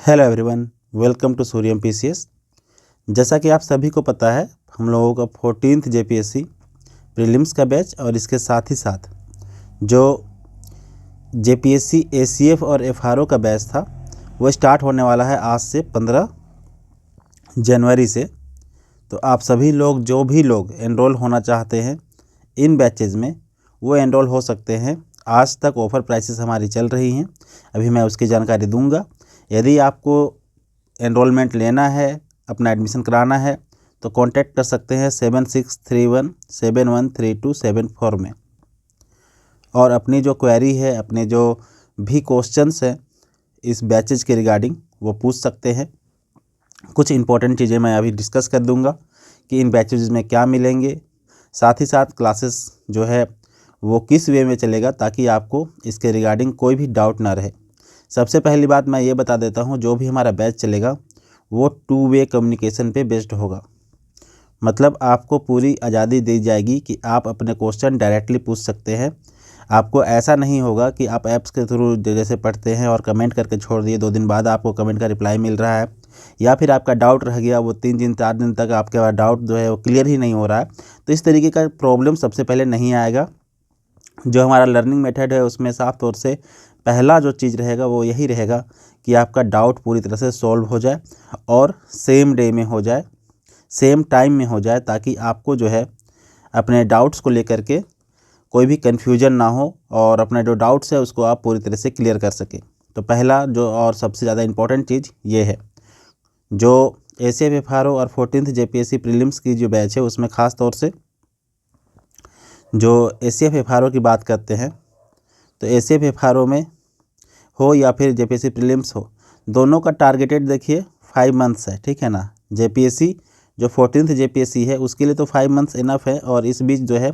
Hello everyone, welcome to Suryam PCS. जैसा कि आप सभी को पता है, हम लोगों का 14th जेपीएससी प्रीलिम्स का बैच और इसके साथ ही साथ जो जेपीएससी एसीएफ और एफआरओ का बैच था वो स्टार्ट होने वाला है आज से 15 जनवरी से। तो आप सभी लोग जो भी लोग एनरोल होना चाहते हैं इन बैचेज़ में वो एनरोल हो सकते हैं। आज तक ऑफ़र प्राइसेस हमारी चल रही हैं, अभी मैं उसकी जानकारी दूंगा। यदि आपको एनरोलमेंट लेना है, अपना एडमिशन कराना है, तो कांटेक्ट कर सकते हैं 7631713274 में। और अपनी जो क्वेरी है, अपने जो भी क्वेश्चंस हैं इस बैचेज के रिगार्डिंग वो पूछ सकते हैं। कुछ इंपॉर्टेंट चीज़ें मैं अभी डिस्कस कर दूंगा कि इन बैचेज में क्या मिलेंगे, साथ ही साथ क्लासेस जो है वो किस वे में चलेगा, ताकि आपको इसके रिगार्डिंग कोई भी डाउट ना रहे। सबसे पहली बात मैं ये बता देता हूँ, जो भी हमारा बैच चलेगा वो 2 वे कम्युनिकेशन पे बेस्ड होगा। मतलब आपको पूरी आज़ादी दी जाएगी कि आप अपने क्वेश्चन डायरेक्टली पूछ सकते हैं। आपको ऐसा नहीं होगा कि आप ऐप्स के थ्रू जैसे पढ़ते हैं और कमेंट करके छोड़ दिए, 2 दिन बाद आपको कमेंट का रिप्लाई मिल रहा है, या फिर आपका डाउट रह गया, वो 3 दिन 4 दिन तक आपके डाउट जो है वो क्लियर ही नहीं हो रहा है। तो इस तरीके का प्रॉब्लम सबसे पहले नहीं आएगा। जो हमारा लर्निंग मेथड है उसमें साफ तौर से पहला जो चीज़ रहेगा वो यही रहेगा कि आपका डाउट पूरी तरह से सॉल्व हो जाए और सेम डे में हो जाए, सेम टाइम में हो जाए, ताकि आपको जो है अपने डाउट्स को लेकर के कोई भी कन्फ्यूजन ना हो और अपने जो डाउट्स है उसको आप पूरी तरह से क्लियर कर सकें। तो पहला जो और सबसे ज़्यादा इम्पॉर्टेंट चीज़ ये है, जो एसीएफ एफआरओ और 14th जेपीएससी प्रीलिम्स की जो बैच है उसमें ख़ास तौर से जो एसीएफ एफआरओ की बात करते हैं, तो एसीएफ एफआरओ में हो या फिर जेपीएससी प्रीलिम्स हो, दोनों का टारगेटेड देखिए 5 मंथ्स है, ठीक है ना। जेपीएससी जो 14th जेपीएससी है उसके लिए तो 5 मंथ्स इनफ है, और इस बीच जो है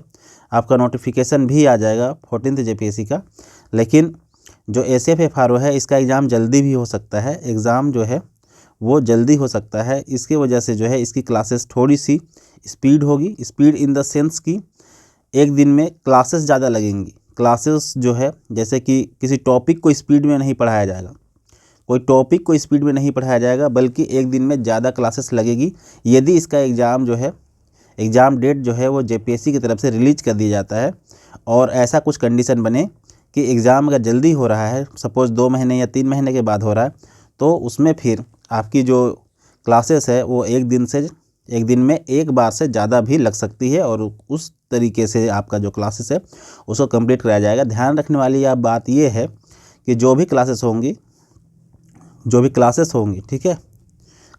आपका नोटिफिकेशन भी आ जाएगा 14th जेपीएससी का। लेकिन जो एसीएफ एफआरओ है इसका एग्ज़ाम जल्दी भी हो सकता है, एग्ज़ाम जो है वो जल्दी हो सकता है। इसकी वजह से जो है इसकी क्लासेस थोड़ी सी स्पीड होगी, स्पीड इन द सेंस कि एक दिन में क्लासेस ज़्यादा लगेंगी। क्लासेस जो है जैसे कि किसी टॉपिक को स्पीड में नहीं पढ़ाया जाएगा, कोई टॉपिक को स्पीड में नहीं पढ़ाया जाएगा, बल्कि एक दिन में ज़्यादा क्लासेस लगेगी। यदि इसका एग्ज़ाम जो है, एग्ज़ाम डेट जो है वो जेपीएससी की तरफ से रिलीज कर दिया जाता है, और ऐसा कुछ कंडीशन बने कि एग्ज़ाम अगर जल्दी हो रहा है, सपोज़ 2 महीने या 3 महीने के बाद हो रहा है, तो उसमें फिर आपकी जो क्लासेस है वो एक दिन में एक बार से ज़्यादा भी लग सकती है, और उस तरीके से आपका जो क्लासेस है उसको कंप्लीट कराया जाएगा। ध्यान रखने वाली आप बात ये है कि जो भी क्लासेस होंगी, ठीक है,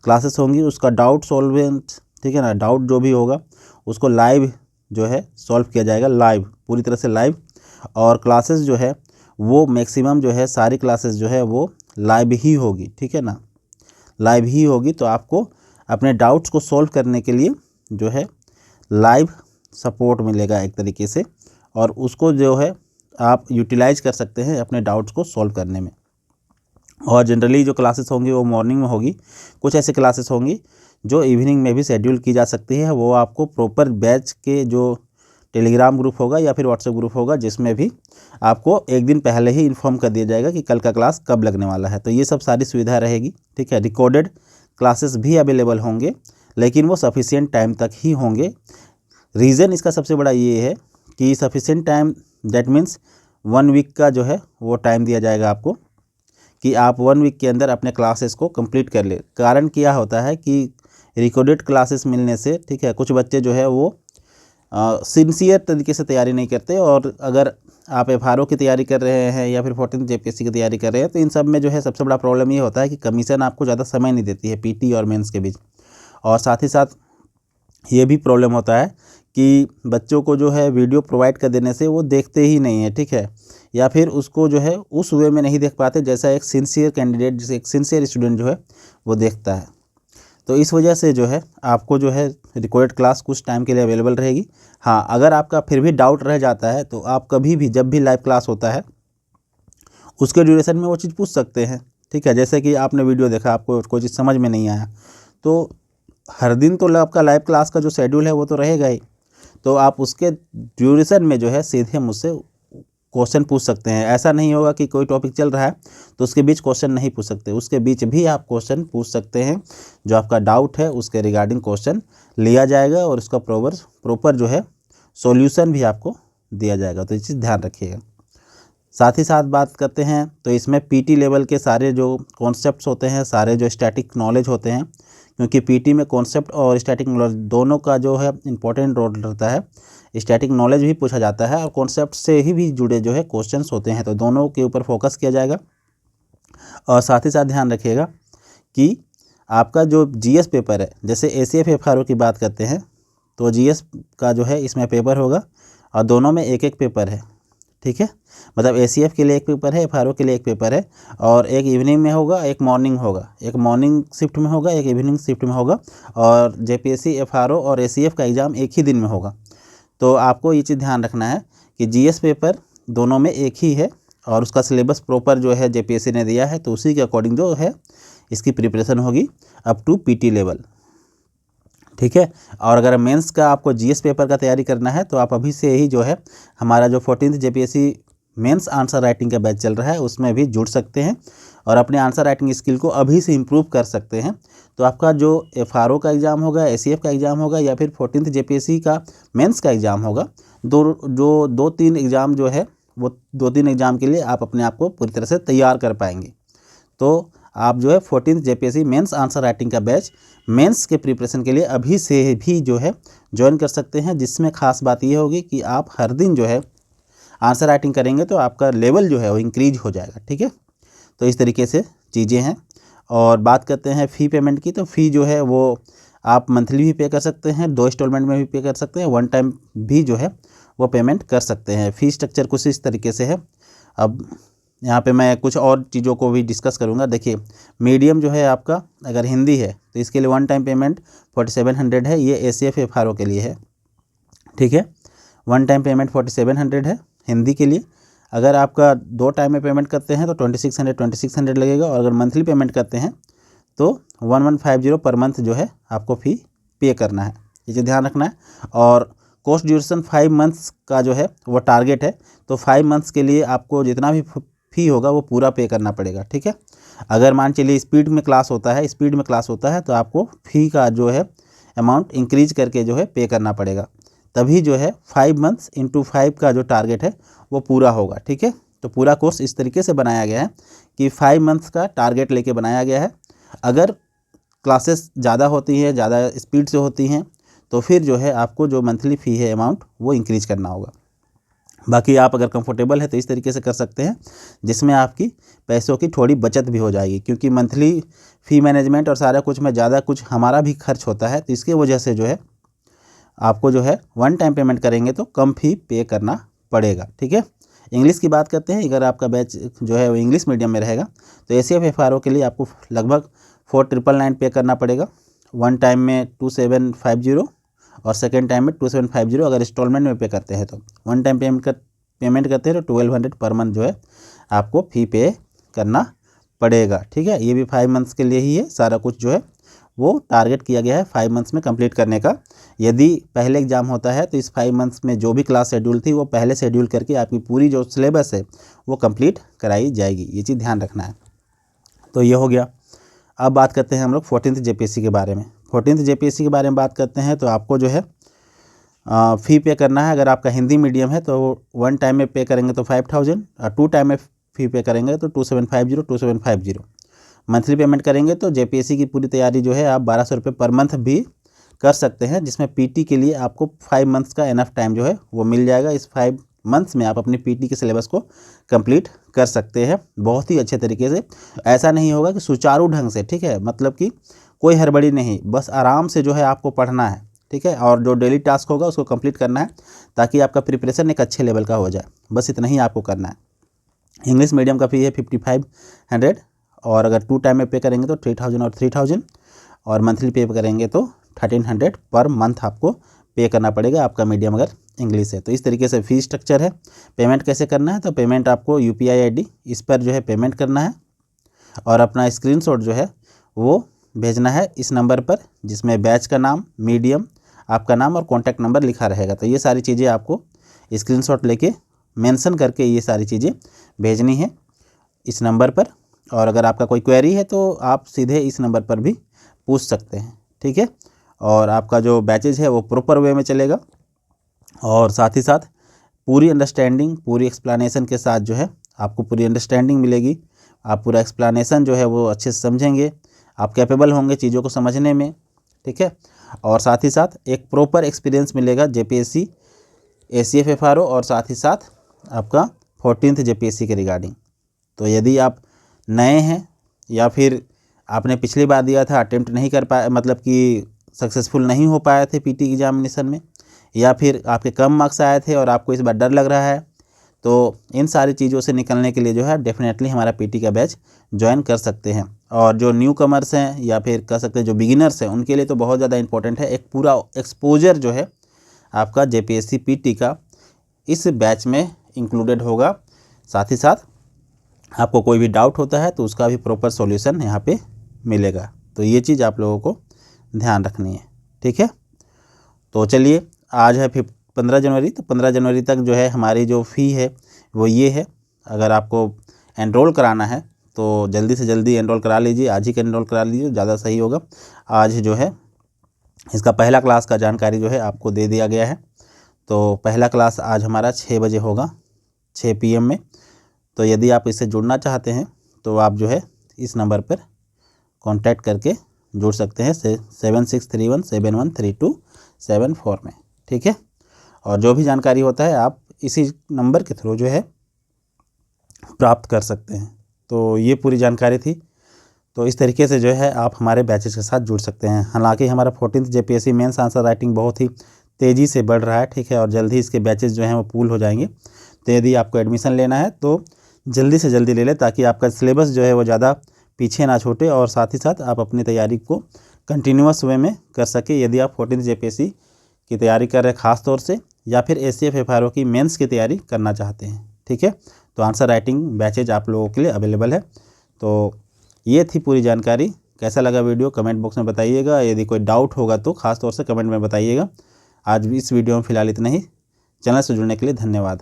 क्लासेस होंगी उसका डाउट सॉल्वेंट, ठीक है ना, डाउट जो भी होगा उसको लाइव जो है सॉल्व किया जाएगा, लाइव, पूरी तरह से लाइव। और क्लासेस जो है वो मैक्सिमम जो है सारी क्लासेस जो है वो लाइव ही होगी, ठीक है ना, लाइव ही होगी। तो आपको अपने डाउट्स को सॉल्व करने के लिए जो है लाइव सपोर्ट मिलेगा एक तरीके से, और उसको जो है आप यूटिलाइज कर सकते हैं अपने डाउट्स को सॉल्व करने में। और जनरली जो क्लासेस होंगी वो मॉर्निंग में होगी, कुछ ऐसे क्लासेस होंगी जो इवनिंग में भी शेड्यूल की जा सकती है। वो आपको प्रॉपर बैच के जो टेलीग्राम ग्रुप होगा या फिर व्हाट्सएप ग्रुप होगा, जिसमें भी आपको एक दिन पहले ही इन्फॉर्म कर दिया जाएगा कि कल का क्लास कब लगने वाला है। तो ये सब सारी सुविधा रहेगी, ठीक है। रिकॉर्डेड क्लासेस भी अवेलेबल होंगे, लेकिन वो सफिशिएंट टाइम तक ही होंगे। रीज़न इसका सबसे बड़ा ये है कि sufficient time, that means 1 week का जो है वो टाइम दिया जाएगा आपको, कि आप 1 वीक के अंदर अपने क्लासेस को कंप्लीट कर ले। कारण क्या होता है कि रिकॉर्डेड क्लासेस मिलने से, ठीक है, कुछ बच्चे जो है वो सिंसियर तरीके से तैयारी नहीं करते, और अगर आप एफआरओ की तैयारी कर रहे हैं या फिर 14th जेपीएससी की तैयारी कर रहे हैं, तो इन सब में जो है सबसे बड़ा प्रॉब्लम ये होता है कि कमीशन आपको ज़्यादा समय नहीं देती है पीटी और मेंस के बीच। और साथ ही साथ ये भी प्रॉब्लम होता है कि बच्चों को जो है वीडियो प्रोवाइड कर देने से वो देखते ही नहीं है, ठीक है, या फिर उसको जो है उस वे में नहीं देख पाते जैसा एक सिंसियर कैंडिडेट, जैसे एक सिंसियर स्टूडेंट जो है वो देखता है। तो इस वजह से जो है आपको जो है रिकॉर्डेड क्लास कुछ टाइम के लिए अवेलेबल रहेगी। हाँ, अगर आपका फिर भी डाउट रह जाता है तो आप कभी भी, जब भी लाइव क्लास होता है उसके ड्यूरेशन में वो चीज़ पूछ सकते हैं, ठीक है। जैसे कि आपने वीडियो देखा, आपको कोई चीज़ समझ में नहीं आया, तो हर दिन तो आपका लाइव क्लास का जो शेड्यूल है वो तो रहेगा ही, तो आप उसके ड्यूरेशन में जो है सीधे मुझसे क्वेश्चन पूछ सकते हैं। ऐसा नहीं होगा कि कोई टॉपिक चल रहा है तो उसके बीच क्वेश्चन नहीं पूछ सकते, उसके बीच भी आप क्वेश्चन पूछ सकते हैं। जो आपका डाउट है उसके रिगार्डिंग क्वेश्चन लिया जाएगा और उसका प्रॉपर जो है सॉल्यूशन भी आपको दिया जाएगा। तो ये चीज़ ध्यान रखिएगा। साथ ही साथ बात करते हैं तो इसमें पीटी लेवल के सारे जो कॉन्सेप्ट्स होते हैं, सारे जो स्टैटिक नॉलेज होते हैं, क्योंकि पीटी में कॉन्सेप्ट और स्टैटिक नॉलेज दोनों का जो है इंपॉर्टेंट रोल रहता है। स्टैटिक नॉलेज भी पूछा जाता है और कॉन्सेप्ट से ही भी जुड़े जो है क्वेश्चंस होते हैं, तो दोनों के ऊपर फोकस किया जाएगा। और साथ ही साथ ध्यान रखिएगा कि आपका जो जीएस पेपर है, जैसे एसीएफ एफआरओ की बात करते हैं तो जीएस का जो है इसमें पेपर होगा और दोनों में एक एक पेपर है, ठीक है। मतलब एसीएफ के लिए एक पेपर है, एफआरओ के लिए एक पेपर है, और एक इवनिंग में होगा, एक मॉर्निंग होगा, एक मॉर्निंग शिफ्ट में होगा, एक इवनिंग शिफ्ट में होगा। और जेपीएससी, एफआरओ और एसीएफ का एग्ज़ाम एक ही दिन में होगा। तो आपको ये चीज़ ध्यान रखना है कि जीएस पेपर दोनों में एक ही है और उसका सिलेबस प्रॉपर जो है जेपीएससी ने दिया है, तो उसी के अकॉर्डिंग जो है इसकी प्रिपरेशन होगी अप टू पीटी लेवल, ठीक है। और अगर मेंस का आपको जीएस पेपर का तैयारी करना है तो आप अभी से ही जो है हमारा जो 14th JPSC mains answer writing का बैच चल रहा है उसमें भी जुड़ सकते हैं और अपने आंसर राइटिंग स्किल को अभी से इम्प्रूव कर सकते हैं। तो आपका जो एफआरओ का एग्ज़ाम होगा, एसीएफ का एग्ज़ाम होगा या फिर 14th जेपीएससी का मेंस का एग्ज़ाम होगा, दो तीन एग्ज़ाम जो है वो 2-3 एग्ज़ाम के लिए आप अपने आप को पूरी तरह से तैयार कर पाएंगे। तो आप जो है 14th JPSC mains answer writing का बैच मेंस के प्रिपरेशन के लिए अभी से भी जो है ज्वाइन कर सकते हैं, जिसमें ख़ास बात ये होगी कि आप हर दिन जो है आंसर राइटिंग करेंगे तो आपका लेवल जो है वो इंक्रीज हो जाएगा, ठीक है। तो इस तरीके से चीज़ें हैं। और बात करते हैं फ़ी पेमेंट की, तो फ़ी जो है वो आप मंथली भी पे कर सकते हैं, 2 इंस्टॉलमेंट में भी पे कर सकते हैं, 1 टाइम भी जो है वो पेमेंट कर सकते हैं। फ़ी स्ट्रक्चर कुछ इस तरीके से है। अब यहाँ पे मैं कुछ और चीज़ों को भी डिस्कस करूँगा। देखिए, मीडियम जो है आपका अगर हिंदी है तो इसके लिए 1 टाइम पेमेंट 4700 है, ये एसीएफ एफआरओ के लिए है, ठीक है। 1 टाइम पेमेंट 4700 है हिंदी के लिए। अगर आपका 2 टाइम में पेमेंट करते हैं तो 2600 लगेगा, और अगर मंथली पेमेंट करते हैं तो 1150 पर मंथ जो है आपको फ़ी पे करना है, ये ध्यान रखना है। और कोर्स ड्यूरेशन 5 मंथ्स का जो है वो टारगेट है, तो 5 मंथ्स के लिए आपको जितना भी फ़ी होगा वो पूरा पे करना पड़ेगा, ठीक है। अगर मान चलिए स्पीड में क्लास होता है तो आपको फ़ी का जो है अमाउंट इंक्रीज करके जो है पे करना पड़ेगा, तभी जो है 5 मंथ्स इंटू 5 का जो टारगेट है वो पूरा होगा, ठीक है। तो पूरा कोर्स इस तरीके से बनाया गया है कि 5 मंथ्स का टारगेट लेके बनाया गया है। अगर क्लासेस ज़्यादा होती हैं, ज़्यादा स्पीड से होती हैं, तो फिर जो है आपको जो मंथली फ़ी है अमाउंट वो इंक्रीज करना होगा। बाकी आप अगर कंफर्टेबल है तो इस तरीके से कर सकते हैं, जिसमें आपकी पैसों की थोड़ी बचत भी हो जाएगी, क्योंकि मंथली फ़ी मैनेजमेंट और सारा कुछ में ज़्यादा कुछ हमारा भी खर्च होता है, तो इसके वजह से जो है आपको जो है 1 टाइम पेमेंट करेंगे तो कम फ़ी पे करना पड़ेगा, ठीक है। इंग्लिश की बात करते हैं, अगर आपका बैच जो है वो इंग्लिश मीडियम में रहेगा तो एसीएफ एफआरओ के लिए आपको लगभग 4999 पे करना पड़ेगा। 1 टाइम में 2750 और सेकेंड टाइम में 2750 अगर इंस्टॉलमेंट में पे करते हैं तो। 1 टाइम पेमेंट करते हैं तो 1200 पर मंथ जो है आपको फ़ी पे करना पड़ेगा, ठीक है। ये भी 5 मंथ्स के लिए ही है, सारा कुछ जो है वो टारगेट किया गया है 5 मंथ्स में कंप्लीट करने का। यदि पहले एग्ज़ाम होता है तो इस 5 मंथ्स में जो भी क्लास शेड्यूल थी वो पहले शेड्यूल करके आपकी पूरी जो सिलेबस है वो कंप्लीट कराई जाएगी, ये चीज़ ध्यान रखना है। तो ये हो गया। अब बात करते हैं हम लोग 14th जेपीएससी के बारे में। 14th जेपीएससी के बारे में बात करते हैं तो आपको जो है फ़ी पे करना है। अगर आपका हिंदी मीडियम है तो 1 टाइम में पे करेंगे तो 5000, और 2 टाइम में फ़ी पे करेंगे तो 2750 मंथली पेमेंट करेंगे तो जेपीएससी की पूरी तैयारी जो है आप 1200 रुपये पर मंथ भी कर सकते हैं, जिसमें पीटी के लिए आपको 5 मंथ्स का इनफ टाइम जो है वो मिल जाएगा। इस 5 मंथ्स में आप अपनी पीटी के सिलेबस को कंप्लीट कर सकते हैं बहुत ही अच्छे तरीके से। ऐसा नहीं होगा कि सुचारू ढंग से, ठीक है, मतलब कि कोई हड़बड़ी नहीं, बस आराम से जो है आपको पढ़ना है, ठीक है। और जो डेली टास्क होगा उसको कंप्लीट करना है ताकि आपका प्रिपरेशन एक अच्छे लेवल का हो जाए, बस इतना ही आपको करना है। इंग्लिश मीडियम का फ़ी है 5500, और अगर 2 टाइम में पे करेंगे तो 3000 और 3000, और मंथली पे करेंगे तो 1300 पर मंथ आपको पे करना पड़ेगा, आपका मीडियम अगर इंग्लिश है। तो इस तरीके से फ़ी स्ट्रक्चर है। पेमेंट कैसे करना है, तो पेमेंट आपको यूपीआई आईडी इस पर जो है पेमेंट करना है, और अपना स्क्रीनशॉट जो है वो भेजना है इस नंबर पर, जिसमें बैच का नाम, मीडियम, आपका नाम और कॉन्टैक्ट नंबर लिखा रहेगा। तो ये सारी चीज़ें आपको स्क्रीनशॉट लेके मेंशन करके ये सारी चीज़ें भेजनी है इस नंबर पर। और अगर आपका कोई क्वेरी है तो आप सीधे इस नंबर पर भी पूछ सकते हैं, ठीक है। और आपका जो बैचेज है वो प्रॉपर वे में चलेगा और साथ ही साथ पूरी अंडरस्टैंडिंग, पूरी एक्सप्लेनेशन के साथ जो है आपको पूरी अंडरस्टैंडिंग मिलेगी। आप पूरा एक्सप्लेनेशन जो है वो अच्छे से समझेंगे, आप कैपेबल होंगे चीज़ों को समझने में, ठीक है। और साथ ही साथ एक प्रॉपर एक्सपीरियंस मिलेगा JPSC ACF FRO और साथ ही साथ आपका 14th JPSC के रिगार्डिंग। तो यदि आप नए हैं या फिर आपने पिछली बार दिया था अटेम्प्ट नहीं कर पाए, मतलब कि सक्सेसफुल नहीं हो पाए थे PT एग्जामिनेशन में, या फिर आपके कम मार्क्स आए थे और आपको इस बार डर लग रहा है, तो इन सारी चीज़ों से निकलने के लिए जो है डेफिनेटली हमारा PT का बैच ज्वाइन कर सकते हैं। और जो न्यू कमर्स हैं या फिर कह सकते हैं जो बिगिनर्स हैं उनके लिए तो बहुत ज़्यादा इंपॉर्टेंट है, एक पूरा एक्सपोजर जो है आपका JPSC PT का इस बैच में इंक्लूडेड होगा। साथ ही साथ आपको कोई भी डाउट होता है तो उसका भी प्रॉपर सॉल्यूशन यहाँ पे मिलेगा। तो ये चीज़ आप लोगों को ध्यान रखनी है, ठीक है। तो चलिए, आज है 15 जनवरी, तो 15 जनवरी तक जो है हमारी जो फ़ी है वो ये है। अगर आपको एनरोल कराना है तो जल्दी से जल्दी एनरोल करा लीजिए, आज ही का एनरोल करा लीजिए, ज़्यादा सही होगा। आज जो है इसका पहला क्लास का जानकारी जो है आपको दे दिया गया है। तो पहला क्लास आज हमारा 6 बजे होगा, 6 PM में। तो यदि आप इससे जुड़ना चाहते हैं तो आप जो है इस नंबर पर कांटेक्ट करके जुड़ सकते हैं 7631713274 में, ठीक है। और जो भी जानकारी होता है आप इसी नंबर के थ्रू जो है प्राप्त कर सकते हैं। तो ये पूरी जानकारी थी। तो इस तरीके से जो है आप हमारे बैचेस के साथ जुड़ सकते हैं। हालांकि हमारा 14th JPSC mains answer writing बहुत ही तेज़ी से बढ़ रहा है, ठीक है, और जल्द ही इसके बैचेस जो हैं वो पूल हो जाएंगे। तो यदि आपको एडमिशन लेना है तो जल्दी से जल्दी ले लें, ताकि आपका सिलेबस जो है वो ज़्यादा पीछे ना छूटे और साथ ही साथ आप अपनी तैयारी को कंटिन्यूअस वे में कर सके। यदि आप 14th JPSC की तैयारी कर रहे हैं ख़ास तौर से, या फिर ACF FRO की मेंस की तैयारी करना चाहते हैं, ठीक है, तो आंसर राइटिंग बैचेज आप लोगों के लिए अवेलेबल है। तो ये थी पूरी जानकारी। कैसा लगा वीडियो कमेंट बॉक्स में बताइएगा। यदि कोई डाउट होगा तो ख़ास तौर से कमेंट में बताइएगा। आज भी इस वीडियो में फ़िलहाल इतना ही। चैनल से जुड़ने के लिए धन्यवाद।